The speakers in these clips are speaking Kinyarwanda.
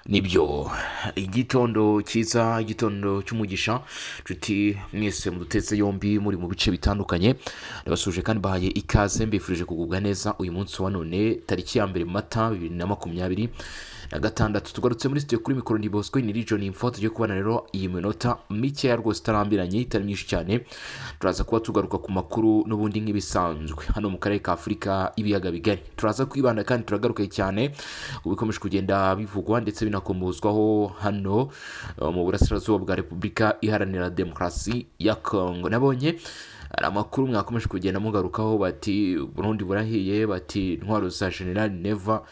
nibyo igitondo cyiza, igitondo cy'umugisha nshuti mwese muduteze yombi muri mu bice bitandukanye. Ndabasuje kandi bahaye ikaze, mbifurije kugubwa neza uyu munsi wa none tariki ya mbere Mata 2026. Tugarutse muri studio kuri mikoro ni Bosco ni region info, tugiye kubana rero iyi minota mike rwose itarambiranye itari myinshi cyane. Turaza kuba tugaruka ku makuru n'ubundi nk'ibisanzwe hano mu karere ka Afurika ibiyaga bigari. Turaza kwibanda kandi turagaruka cyane ubikomeje kugenda bivugwa ndetse binakombozwaho hano mu burasirazuba bwa Repubulika Iharanira Demokarasi ya Kongo. Nabonye hari amakuru mwakomeje kugenda mugarukaho, bati Burundi burahiye, bati intwaro za General Neva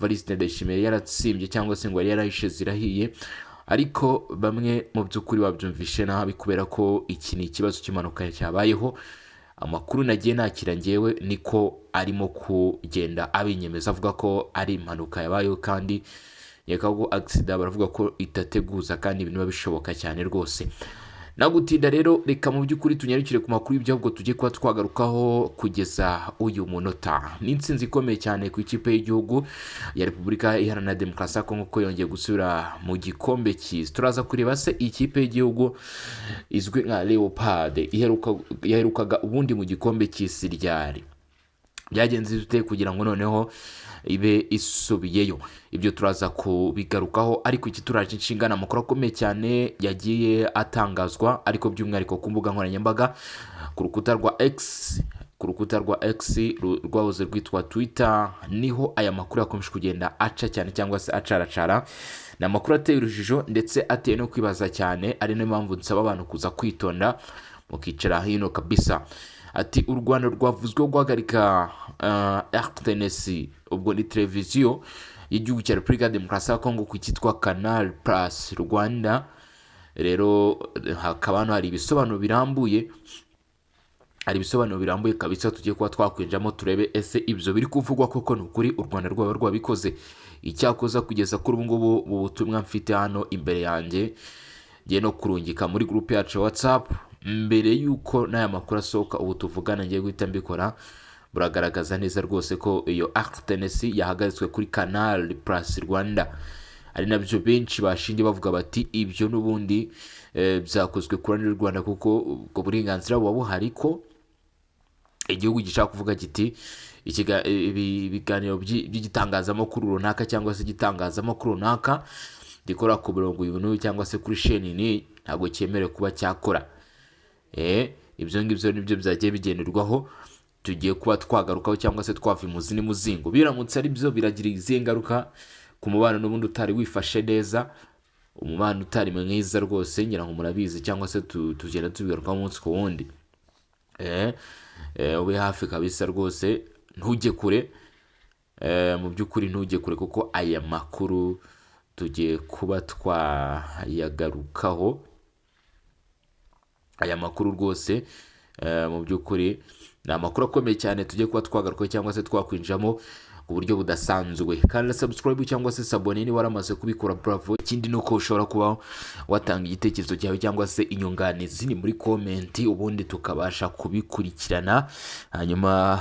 Evariste Ndayishimiye yaratsimbye cyangwa se ngo yari yarahishe zirahiye, ariko bamwe mu by'ukuri babyumvishe nabi kubera ko iki ni ikibazo cy'impanuka cyabayeho. Amakuru nagiye nakira ngewe niko arimo kugenda abinyemeza avuga ko ari impanuka yabayeho, kandi yakago accident baravuga ko itateguza kandi ibintu bishoboka cyane rwose. Nagutinda rero, reka mu by'ukuri tunyarukire ku makuru y'ibyo tujye kuba twagarukaho kugeza uyu munota. Ni intsinzi ikomeye cyane ku ikipe y'igihugu ya Repubulika Iharanira Demokarasi ya Kongo ko yongeye gusubira mu gikombe cy'isi. Turaza kureba se ikipe y'igihugu izwi nka Leopard yaherukaga ubundi mu gikombe cy'isi ryari, byagenze bite kugira ngo noneho ibe isubiyeyo. Ibyo turaza kubigarukaho, ariko iki turaje inshingana amakuru akomeye cyane yagiye atangazwa, ariko by'umwihariko ku mbuga nkoranyambaga ku rukuta rwa X rwahoze rwitwa Twitter, niho aya makuru yakomeje kugenda aca cyane cyangwa se acaracara. Ni amakuru ateye urujijo ndetse ateye no kwibaza cyane, ari nayo mpamvu nsaba abantu kuza kwitonda mukicara hino kabisa. Ati u Rwanda rwavuzweho guhagarika RTNC, ubwo ni televiziyo y'igihugu cya Repubulika Demokarasi ya Kongo ku cyitwa Canal Plus Rwanda. Rero hakaba hari ibisobanuro birambuye, kabisa tugiye kuba twakwinjamo turebe ese ibyo biri kuvugwa koko ni ukuri u Rwanda rwaba rwabikoze. Icyakoza kugeza kuri ubu ngubu ubutumwa mfite hano imbere yanjye ngiye no kurungika muri groupe yacu WhatsApp mbere yuko n'aya makuru asohoka ubu tuvugana, ngiye guhita mbikora. Buragaragaza neza rwose ko iyo RTNC yahagaritswe kuri Canal Plus Rwanda, ari nabyo benshi bashingiye bavuga bati ibyo n'ubundi byakozwe ku ruhande rw'u Rwanda kuko ubwo burenganzira buba buhari ko igihugu gishaka kuvuga kiti ibiganiro by'igitangazamakuru runaka cyangwa se igitangazamakuru runaka gikora ku mirongo y'ubuntu cyangwa se kuri sheni ni ntabwo cyemerewe kuba cyakora. Ibyo ngibyo nibyo byagiye bigenderwaho, tugiye kuba twagarukaho cyangwa se twava imuzi n'umuzingo. Biramutse ari byo biragira izihe ngaruka ku mubano n'ubundi utari wifashe neza, umubano utari mwiza rwose, ngira ngo murabizi cyangwa se tugenda tubigarukaho umunsi ku wundi. Ube hafi kabisa rwose, ntujye kure, mu by'ukuri ntujye kure, kuko aya makuru tugiye kuba twayagarukaho. Aya makuru rwose mu by'ukuri ni amakuru akomeye cyane tugiye kuba twagarukaho cyangwa se twakwinjamo ku buryo budasanzwe. Kandi subscribe cyangwa se sabone ni waramaze kubikora, bravo. Ikindi nuko ushobora kuba watanga igitekerezo cyawe cyangwa se inyunganizi ni muri comment, ubundi tukabasha kubikurikirana, hanyuma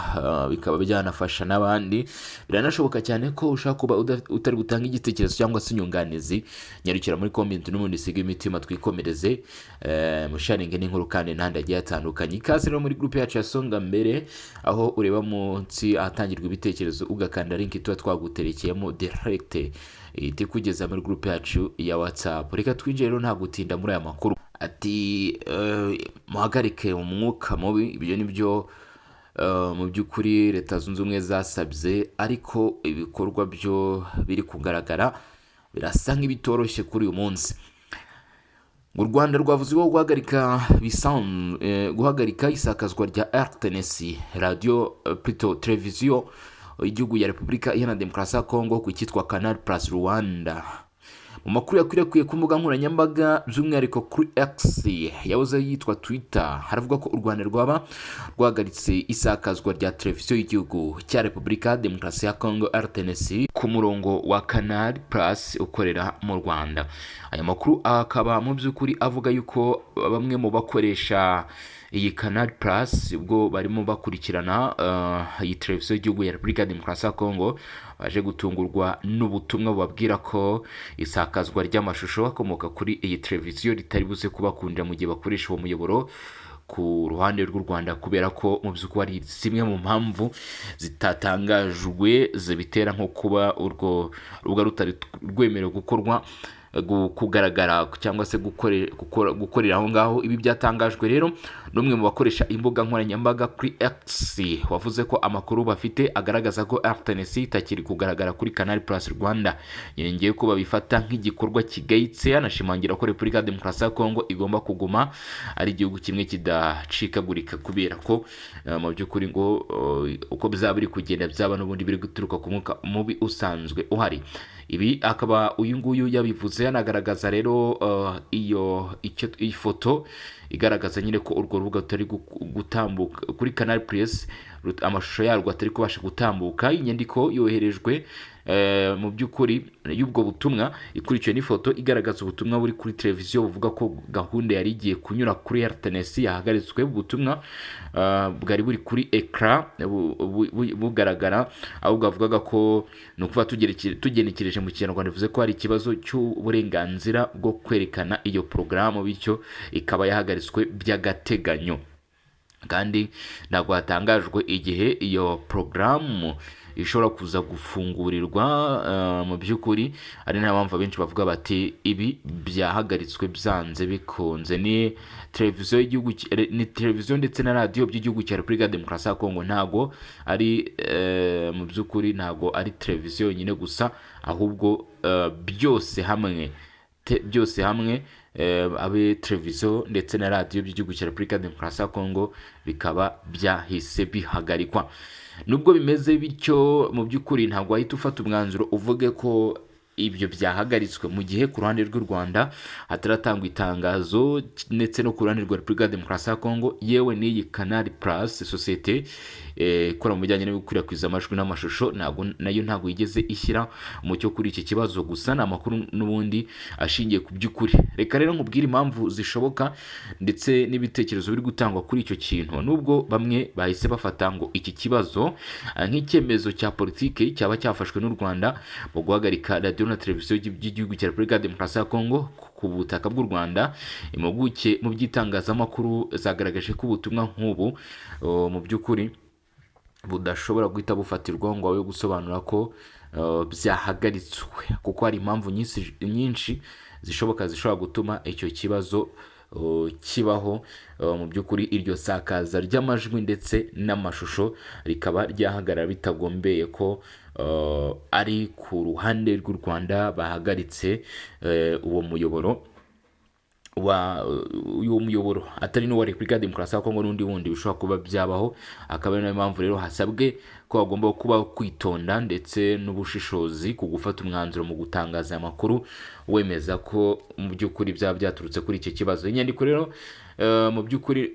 bikaba byanafasha n'abandi. Biranashoboka cyane ko ushaka kuba utari gutanga igitekerezo cyangwa se inyunganizi, nyarukira muri comment n'ubundi siga imitima twikomereze, musharinge n'inkuru kandi n'andi agiye atandukanye. Ikaze rero muri groupe yacu ya Songa Mbere, aho ureba munsi ahatangirwa ibitekerezo ugakanda link tuba twaguterekeyemo direct kugeza muri groupe yacu ya WhatsApp. Reka twinjire rero nta gutinda muri aya makuru. Ati muhagarike umwuka mubi, ibyo nibyo mu by'ukuri Leta Zunze Ubumwe zasabye, ariko ibikorwa byo biri kugaragara birasa nk'ibitoroshye kuri uyu munsi. U Rwanda rwavuzweho guhagarika isakazwa rya RTNC, radio televiziyo igihugu ya Repubulika Iharanira Demokarasi ya Kongo ku cyitwa Canal Plus Rwanda. Mu makuru yakwirakwiye ku mbuga nkoranyambaga by'umwihariko kuri X yahoze yitwa Twitter, haravuga ko u Rwanda rwaba rwahagaritse isakazwa rya televiziyo y'igihugu cya Repubulika Demokarasi ya Kongo RTNC ku murongo wa Canal Plus ukorera mu Rwanda. Aya makuru akaba mu by'ukuri avuga yuko bamwe mu bakoresha iyi Canal Plus ubwo barimo bakurikirana iyi televiziyo y'igihugu ya Repubulika Demokarasi ya Kongo baje gutungurwa n'ubutumwa bubabwira ko isakazwa ry'amashusho akomoka kuri iyi televiziyo ritari buze kubakundira mu gihe bakoresha uwo muyoboro ku ruhande rw'u Rwanda, kubera ko mu by'ukuri ari zimwe mu mpamvu zitatangajwe zibitera nko kuba urwo rubuga rutari rwemerewe kugaragara cyangwa se gukorera aho ngaho. Ibi byatangajwe rero n'umwe mu bakoresha imbuga nkoranyambaga kuri X, wavuze ko amakuru bafite agaragaza ko RTNC itakiri kugaragara kuri Canal Plus Rwanda. Yongeye ko babifata nk'igikorwa kigayitse, anashimangira ko Repubulika ya Demokarasi ya Kongo igomba kuguma ari igihugu kimwe kidacikagurika, kubera ko mu by'ukuri ngo uko bizaba biri kugenda byaba n'ubundi biri guturuka ku mwuka mubi usanzwe uhari. Ibi akaba uyu nguyu yabivuze yanagaragaza rero iyi foto igaragaza nyine ko urwo rubuga rutari gutambuka kuri Canal Plus, amashusho yarwo atari kubasha gutambuka. Inyandiko yoherejwe mu by'ukuri y'ubwo butumwa ikurikiwe n'ifoto igaragaza ubutumwa buri kuri televiziyo buvuga ko gahunda yari igiye kunyura kuri RTNC yahagaritswe. Ubutumwa bwari buri kuri ekran bugaragara, ahubwo avugaga ko ni ukuvuga tugenekereje mu Kinyarwanda bivuze ko hari ikibazo cy'uburenganzira bwo kwerekana iyo porogaramu, bityo ikaba yahagaritswe by'agateganyo. Kandi ntabwo hatangajwe igihe iyo porogaramu ishobora kuza gufungurirwa. Mu by'ukuri ari nta mpamvu benshi bavuga bati ibi byahagaritswe byanze bikunze. Ni televiziyo y'igihugu, ni televiziyo ndetse na radiyo by'igihugu cya Repubulika ya Demokarasi ya Kongo, ntago ari mu by'ukuri ntago ari televiziyo yonyine gusa, ahubwo byose hamwe abe televiziyo ndetse na radiyo by'igihugu cya Repubulika ya Demokarasi ya Kongo bikaba byahise bihagarikwa. Nubwo bimeze bityo, mu by'ukuri ntabwo wahita ufata umwanzuro uvuge ko ibyo byahagaritswe mu gihe ku ruhande rw'u Rwanda hataratangwa itangazo, ndetse no ku ruhande rwa Repubulika ya Demokarasi ya Kongo yewe n'iyi Canal Plus sosiyete ikora mu bijyanye no gukwirakwiza amajwi n'amashusho nayo ntabwo yigeze ishyira umucyo kuri iki kibazo. Gusa ni amakuru n'ubundi ashingiye ku by'ukuri. Reka rero nkubwire impamvu zishoboka ndetse n'ibitekerezo biri gutangwa kuri icyo kintu, nubwo bamwe bahise bafata ngo iki kibazo nk'icyemezo cya politiki cyaba cyafashwe n'u Rwanda mu guhagarika radiyo na televiziyo by'igihugu cya Repubulika ya Demokarasi ya Kongo ku butaka bw'u Rwanda. Impuguke mu by'itangazamakuru zagaragaje ko ubutumwa nk'ubu mu by'ukuri budashobora guhita bufatirwa ngo abe gusobanura ko byahagaritswe, kuko hari impamvu nyinshi zishobora gutuma icyo kibazo kibaho. Mu by'ukuri iryo sakaza ry'amajwi ndetse n'amashusho rikaba ryahagarara bitagombeye ko ari ku ruhande rw'u Rwanda bahagaritse uwo muyoboro atari n'uwa Repubulika ya Demokarasi ya Kongo n'undi wundi bishobora kuba byabaho. Akaba ari nayo mpamvu rero hasabwe ko hagomba kuba kwitonda ndetse n'ubushishozi ku gufata umwanzuro mu gutangaza aya makuru wemeza ko mu by'ukuri byaba byaturutse kuri iki kibazo. Inyandiko rero mu by'ukuri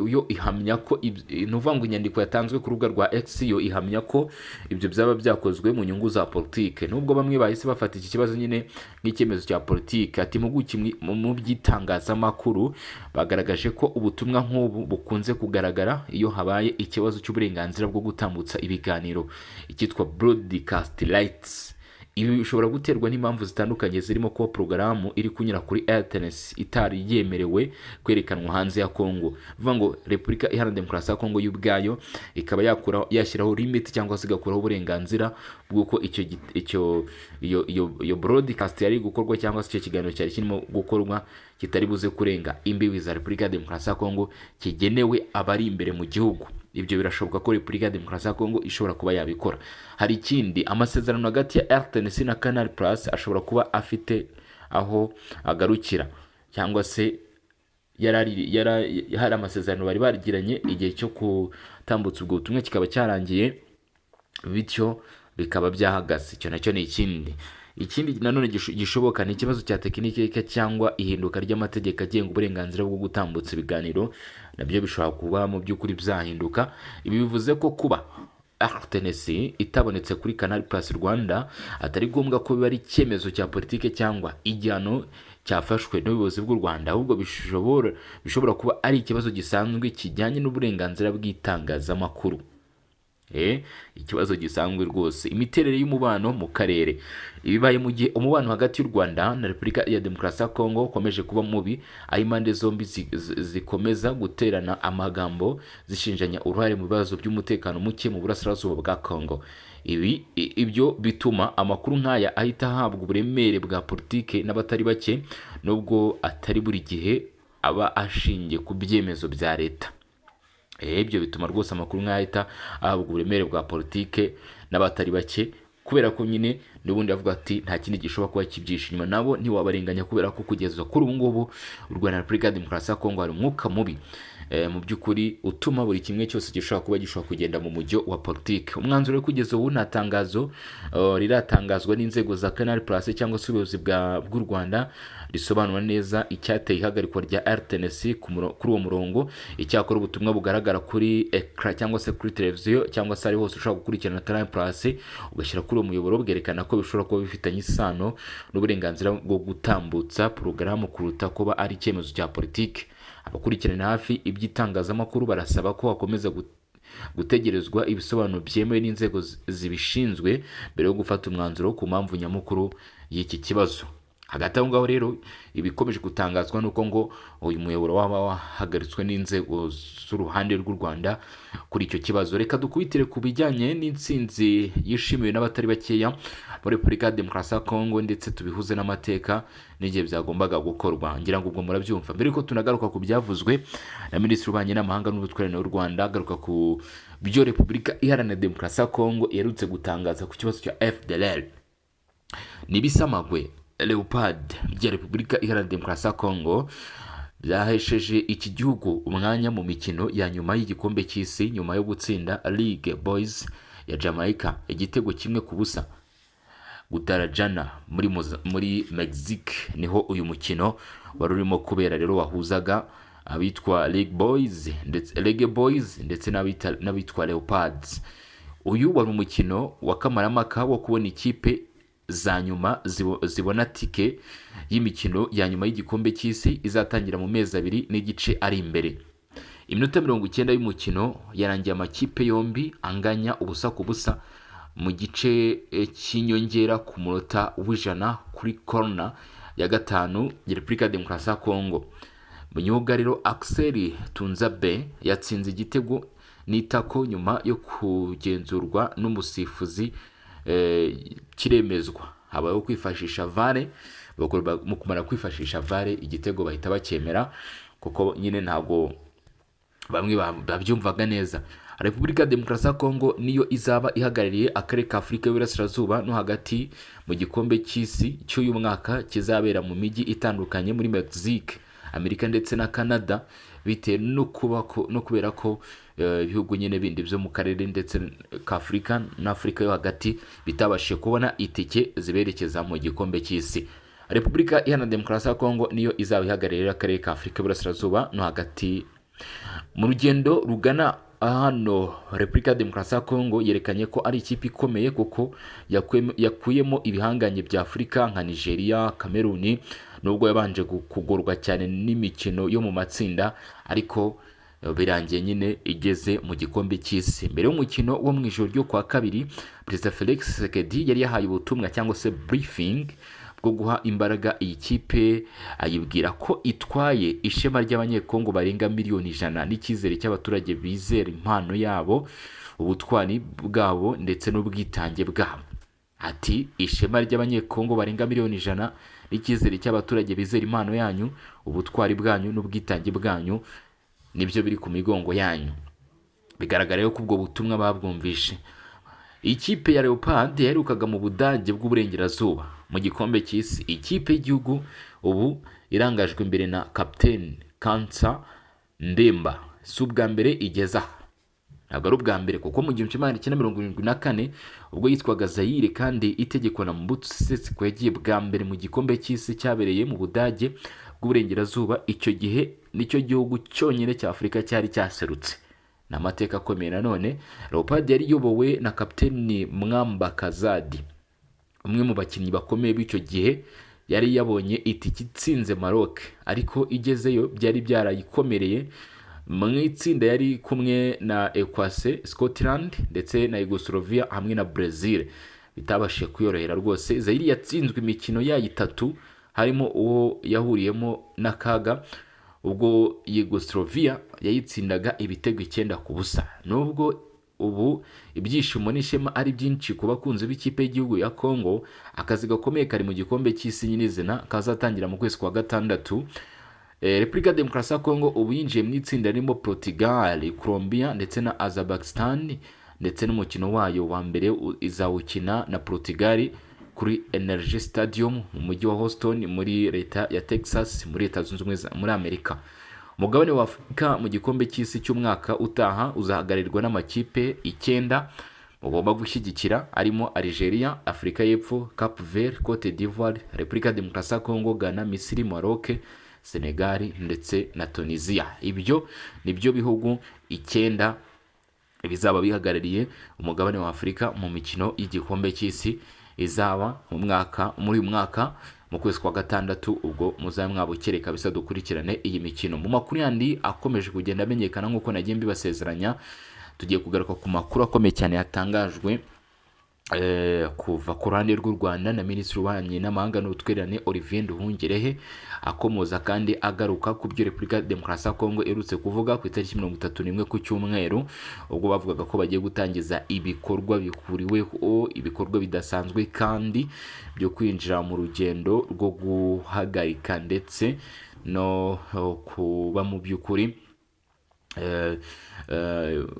yo ihamya ko nuvuga ngo inyandiko yatanzwe ku rubuga rwa X yo ihamya ko ibyo byaba byakozwe mu nyungu za politike, nubwo bamwe bahise bafata iki kibazo nyine nk'icyemezo cya politike. Ati impuguke mu by'itangazamakuru bagaragaje ko ubutumwa nk'ubu bukunze kugaragara iyo habaye ikibazo cy'uburenganzira bwo gutambutsa ibiganiro, icyitwa broadcast rights. Ibi bishobora guterwa n'impamvu zitandukanye zirimo kuba porogaramu iri kunyura kuri RTNC itari yemerewe kwerekanwa hanze ya Kongo. Bivuga ngo Repubulika Iharanira Demokarasi ya Kongo y'ubwayo ikaba yashyiraho limit cyangwa se igakuraho uburenganzira bw'uko iyo broadcast yari gukorwa cyangwa se icyo kiganiro cyari kirimo gukorwa kitari buze kurenga imbibi za Repubulika ya Demokarasi ya Kongo kigenewe abari imbere mu gihugu. Ibyo birashoboka ko Repubulika ya Demokarasi ya Kongo ishobora kuba yabikora. Hari ikindi, amasezerano hagati ya RTNC na Canal Plus ashobora kuba afite aho agarukira, cyangwa se hari amasezerano bari barigiranye igihe cyo gutambutsa ubwo butumwa kikaba cyarangiye, bityo bikaba byahagaze. Icyo nacyo ni ikindi nanone gishoboka ni ikibazo cya tekinike cyangwa ihinduka ry'amategeko agenga uburenganzira bwo gutambutsa ibiganiro, nabyo bishobora kuba mu by'ukuri byahinduka. Ibi bivuze ko kuba RTNC itabonetse kuri Canal Plus Rwanda atari ngombwa ko biba ari icyemezo cya politike cyangwa igihano cyafashwe n'ubuyobozi bw'u Rwanda, ahubwo bishobora kuba ari ikibazo gisanzwe kijyanye n'uburenganzira bw'itangazamakuru. ikibazo gisanzwe rwose. Imiterere y'umubano mu karere ibibaye mu gihe umubano hagati y'u Rwanda na Repubulika ya Demokarasi ya Kongo ukomeje kuba mubi, aho impande zombi zikomeza guterana amagambo zishinjanya uruhare mu bibazo by'umutekano muke mu burasirazuba bwa Kongo. Ibyo bituma amakuru nk'aya ahita ahabwa uburemere bwa politike n'abatari bake, nubwo atari buri gihe aba ashingiye ku byemezo bya leta. Ibyo bituma rwose amakuru nk'ahita ahabwa uburemere bwa politike n'abatari bake, kubera ko nyine n'ubundi avuga ati nta kindi gishobora kuba kibyishe inyuma, nabo ntiwabarenganya kubera ko kugeza kuri ubu ngubu u Rwanda na Repubulika ya Demokarasi ya Kongo hari umwuka mubi mu by'ukuri utuma buri kimwe cyose gishobora kugenda mu mujyo wa politike. Umwanzuro wo kugeza ubu nta tangazo riratangazwa n'inzego za Canal Plus cyangwa se ubuyobozi bw'u Rwanda risobanura neza icyateye ihagarikwa rya RTNC kuri uwo murongo. Icyakora ubutumwa bugaragara kuri ekra cyangwa se kuri televiziyo cyangwa se ari hose ushobora gukurikirana Canal Plus ugashyira kuri uwo muyoboro, bwerekana ko bishobora kuba bifitanye isano n'uburenganzira bwo gutambutsa porogaramu kuruta kuba ari icyemezo cya politike. Abakurikirana hafi iby'itangazamakuru barasaba ko hakomeza gutegerezwa ibisobanuro byemewe n'inzego zibishinzwe mbere yo gufata umwanzuro ku mpamvu nyamukuru y'iki kibazo. Hagati aho ngaho rero ibikomeje gutangazwa nuko ngo uyu muyoboro waba wahagaritswe n'inzego z'uruhande rw'u Rwanda kuri icyo kibazo. Reka dukubitire ku bijyanye n'intsinzi yishimiwe n'abatari bakeya muri Repubulika ya Demokarasi ya Kongo, ndetse tubihuze n'amateka n'igihe byagombaga gukorwa. Ngira ngo ubwo murabyumva. Mbere ko tunagaruka ku byavuzwe na Minisitiri w'Ububanyi n'Amahanga n'Ubutwererane w'u Rwanda, agaruka ku byo Repubulika Iharanira Demokarasi ya Kongo iherutse gutangaza ku kibazo cya FDLR n'ibisamagwe Leopard bya Repubulika Iharanira Demokarasi ya Kongo byahesheje iki gihugu umwanya mu mikino ya nyuma y'igikombe cy'isi nyuma yo gutsinda League Boys ya Jamaica igitego 1-0. Gutarajana muri Mexique niho uyu mukino wari urimo kubera rero, wahuzaga abitwa League Boys ndetse n'abitwa Leopards. Uyu wari umukino wa kamaramaka wo kubona ikipe za nyuma zibona tike y'imikino ya nyuma y'igikombe cy'isi izatangira mu mezi 2 n'igice ari imbere. Iminota 90 y'umukino yarangiye amakipe yombi anganya ubusa ku busa mu gice cy'inyongera ku munota w'ijana kuri corner ya gatanu ya Repubulika ya Demokarasi ya Kongo. Myugariro Axel Tunzabe yatsinze igitego n'itako nyuma yo kugenzurwa n'umusifuzi kiremezwa. Habayeho kwifashisha VAR, mu kumara kwifashisha VAR igitego bahita bakemera kuko nyine ntabwo bamwe babyumvaga neza. Repubulika ya Demokarasi ya Kongo niyo izaba ihagarariye akarere ka Afurika y'Iburasirazuba no hagati mu gikombe cy'isi cy'uyu mwaka kizabera mu mijyi itandukanye muri Mexique, Amerika ndetse na Canada, bitewe no kubera ko ibihugu nyine bindi byo mu karere ndetse ka Afurika na Afurika yo hagati bitabashije kubona itike ziberekeza mu gikombe cy'isi. Repubulika Iharanira Demokarasi ya Kongo niyo izaba ihagarariye akarere ka Afurika y'Iburasirazuba no hagati. Mu rugendo rugana hano, Repubulika ya Demokarasi ya Kongo yerekanye ko ari ikipe ikomeye kuko yakuyemo ibihanganye bya Afurika nka Nigeria, Cameroon, nubwo yabanje kugorwa cyane n'imikino yo mu matsinda, ariko birangiye nyine igeze mu gikombe cy'isi. Mbere y'umukino wo mu ijoro ryo kwa kabiri, Perezida Felix Tshisekedi yari yahaye ubutumwa cyangwa se briefing bwo guha imbaraga iyi kipe, ayibwira ko itwaye ishema ry'abanyekongo barenga miliyoni 100 n'icyizere cy'abaturage bizera impano yabo, ubutwari bwabo ndetse n'ubwitange bwabo. Ati ishema ry'abanyekongo barenga miliyoni 100 n'icyizere cy'abaturage bizera impano yanyu, ubutwari bwanyu n'ubwitange bwanyu nibyo biri ku migongo yanyu. Bigaragara ko ubwo butumwa babwumvishe. Ikipe ya Leopard yaherukaga mu Budage bw'uburengerazuba mu gikombe cy'isi. Ikipe y'igihugu ubu irangajwe imbere na Captain Kansa Ndemba. Si ubwa mbere igeza, ntabwo ari ubwa mbere kuko mu 1974 ubwo yitwaga Zaire kandi itegekwa na Mobutu Sese Seko yagiye bwa mbere mu gikombe cy'isi cyabereye mu Budage bw'uburengerazuba. Icyo gihe nicyo gihugu cyonyine cya Afurika cyari cyaserutse. N'amateka akomeye nanone. Leopard yari yobowe na Kapiteni Mwamba Kazadi, umwe mu bakinnyi bakomeye b'icyo gihe. Yari yabonye itiki itsinze Maroc, ariko igezeyo byari byarayikomereye mu itsinda yari kumwe na Ecosse, Scotland ndetse na Yugoslavia hamwe na Brazil. Bitabashije kuyorohera rwose. Zaire yatsinzwe imikino yayo 3 harimo uwo yahuriyemo n'akaga ubwo Yugoslavia yayitsindaga ibitego 9-0. Nubwo ubu ibyishimo n'ishema ari byinshi ku bakunzi b'ikipe y'igihugu ya Congo, akazi gakomeye kari mu gikombe cy'isi nyirizina kazatangira mu kwezi kwa gatandatu. Repubulika Demokarasi ya Congo ubu yinjiye mu itsinda ririmo Portugal, Colombia ndetse na Azerbaijan, ndetse n'umukino wayo wa mbere izawukina na Portugal kuri Energy Stadium mu mujyi wa Houston muri leta ya Texas muri Leta Zunze Ubumwe muri Amerika. Umugabane wa Afurika mu gikombe cy'isi cy'umwaka utaha uzahagarirwa n'amakipe 9 mugomba gushyigikira arimo Algeria, Afurika y'Epfo, Cape Verde, Cote d'Ivoire, Repubulika Demokarasi ya Congo, Ghana, Misiri, Maroc, Senegal ndetse na Tunisia. Ibyo nibyo bihugu 9 bizaba bihagarariye umugabane wa Afurika mu mikino y'igikombe cy'isi izaba muri uyu mwaka mu kwezi kwa gatandatu. Ubwo muzabe mwabukereka bisa dukurikirane iyi mikino. Mu makuru yandi akomeje kugenda amenyekana nk'uko nagiye mbibasezeranya, tugiye kugaruka ku makuru akomeye cyane yatangajwe kuva ku ruhande rw'u Rwanda na Minisitiri w'Ububanyi n'Amahanga n'Ubutwererane Olivier Nduhungirehe, akomoza kandi agaruka ku byo Repubulika Demokarasi ya Congo irutse kuvuga ku itariki 31 ku cyumweru, ubwo bavugaga ko bagiye gutangiza ibikorwa bihuriweho, ibikorwa bidasanzwe kandi byo kwinjira mu rugendo rwo guhagarika ndetse no kuba mu by'ukuri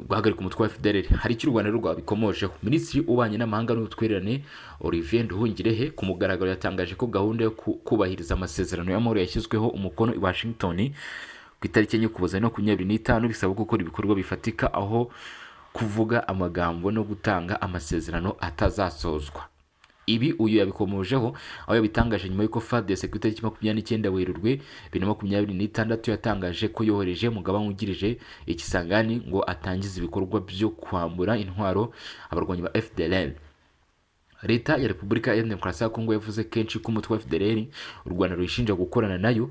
guhagarika umutwe wa FDLR. Hari icyo u Rwanda rwabikomojeho. Minisitiri w'Ububanyi n'Amahanga n'Ubutwererane Olivier Nduhungirehe ku mugaragaro yatangaje ko gahunda yo kubahiriza amasezerano y'amahoro yashyizweho umukono i Washington ku itariki 25 bisaba gukora ibikorwa bifatika, aho kuvuga amagambo no gutanga amasezerano atazasozwa. Ibi uyu yabikomojeho aho yabitangaje nyuma y'uko FARDC ku itariki 29 Werurwe 2026 yatangaje ko yohereje umugaba wungirije Ikisangani ngo atangize ibikorwa byo kwambura intwaro abarwanyi ba FDLR. Leta ya Repubulika ya Demokarasi ya Congo yavuze kenshi ko umutwe wa FDLR u Rwanda rushinja gukorana nayo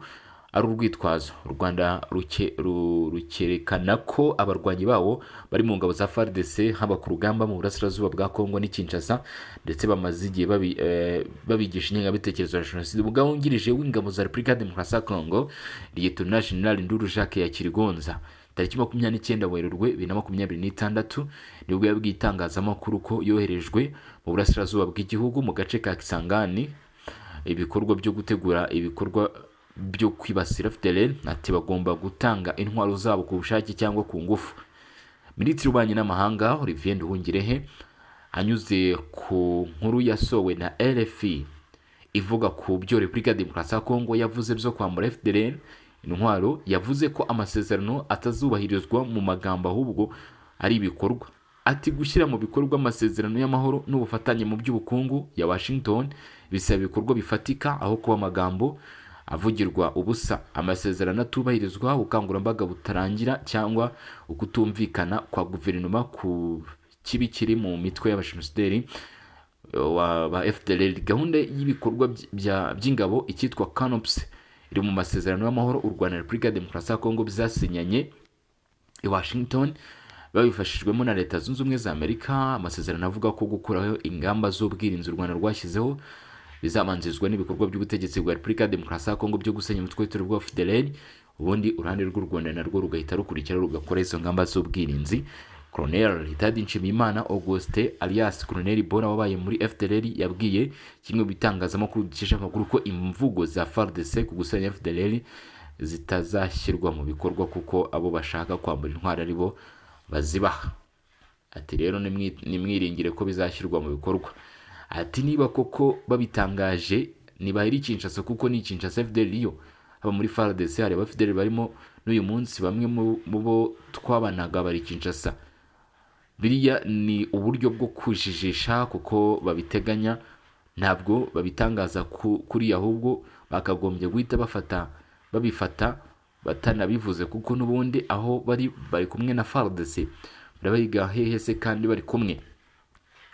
ari urwitwazo. U Rwanda rukerekana ko abarwanyi bawo bari mu ngabo za FARDC haba ku rugamba mu burasirazuba bwa Congo ni Kinshasa, ndetse bamaze igihe babigisha ingengabitekerezo ya jenoside. Umugaba wungirije w'ingabo za Repubulika ya Demokarasi ya Congo Lieutenant General Nduru Jacques Yakirigonza tariki 29 Werurwe 2026 nibwo yabwiye itangazamakuru ko yoherejwe mu burasirazuba bw'igihugu mu gace ka Kisangani ibikorwa byo gutegura ibikorwa byo kwibasira FDLR, ati bagomba gutanga intwaro zabo ku bushake cyangwa ku ngufu. Minisitiri w'Ububanyi n'Amahanga Olivier Nduhungirehe anyuze ku nkuru yasowe na RFI ivuga ku byo Repubulika Demokarasi ya Congo yavuze byo kwambura FDLR intwaro, yavuze ko amasezerano atazubahirizwa mu magambo ahubwo ari ibikorwa. Ati gushyira mu bikorwa amasezerano y'amahoro n'ubufatanye mu by'ubukungu ya Washington bisaba ibikorwa bifatika aho kuba amagambo avugirwa ubusa. Amasezerano atubahirizwa, ubukangurambaga butarangira cyangwa ukutumvikana kwa guverinoma ku kibi kiri mu mitwe y'abajenosideri ba FDLR. Gahunda y'ibikorwa by'ingabo icyitwa CANOPS iri mu masezerano y'amahoro u Rwanda na Repubulika ya Demokarasi ya Congo bizasinyanye i Washington babifashijwemo na Leta Zunze Ubumwe za Amerika. Amasezerano avuga ko gukuraho ingamba z'ubwirinzi u Rwanda rwashyizeho bizamanzizwa n'ibikorwa by'ubutegetsi bwa Repubulika ya Demokarasi ya Congo byo gusenya umutwe w'iterabwoba wa FDLR, ubundi uruhande rw'u Rwanda narwo rugahita rukurikira rugakora izo ngamba z'ubwirinzi. Colonel Hitadi Nshimiyimana Auguste alias Colonel Bora wabaye muri FDLR yabwiye kimwe bitangazamakuru dukesha amakuru ko imvugo za FARDC ku gusenya FDLR zitazashyirwa mu bikorwa kuko abo bashaka kwambura intwaro ari bo bazibaha. Ati rero nimwiringire ko bizashyirwa mu bikorwa. Ati niba koko babitangaje nibahiri Kinshasa kuko ni Kinshasa FDLR yo aba muri FARDC hari aba FDLR barimo n'uyu munsi bamwe mu bo twabanaga bari Kinshasa. Biriya ni uburyo bwo kujijisha kuko babiteganya, ntabwo babitangaza kuri ahubwo bakagombye guhita babifata batanabivuze kuko nubundi aho bari kumwe na FARDC barabiga hehe se kandi bari kumwe.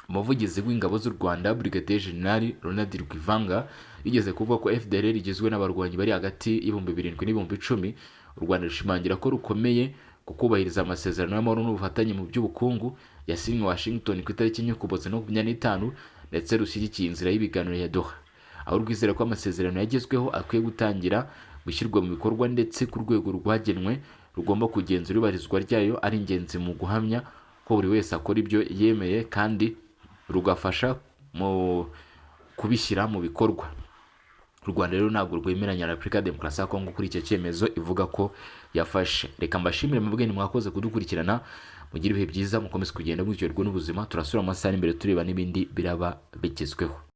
Umuvugizi w'ingabo z'u Rwanda Brigadier General Ronald Rwivanga yigeze kuvuga ko FDLR igizwe n'abarwanyi bari hagati y'ibihumbi 7 n'ibihumbi 10. U Rwanda rushimangira ko rukomeye ku kubahiriza amasezerano y'amahoro n'ubufatanye mu by'ubukungu yasinywe Washington ku itariki y'Ukuboza no 25 ndetse rushyigikiye inzira y'ibiganiro ya Doha, aho rwizera ko amasezerano yagezweho akwiye gutangira gushyirwa mu bikorwa ndetse ku rwego rwagenwe rugomba kugenzura ibarizwa ryayo ari ingenzi mu guhamya ko buri wese akora ibyo yemeye kandi rugafasha mu kubishyira mu bikorwa. U Rwanda rero ntabwo rwemeranya na Repubulika ya Demokarasi ya Kongo kuri icyo cyemezo ivuga ko yafashe. Reka mbashimire mwebwe mwakoze kudukurikirana, mugire ibihe byiza, mukomeze kugenda muryoherwa n'ubuzima. Turasura amasaha imbere tureba n'ibindi biraba bigezweho.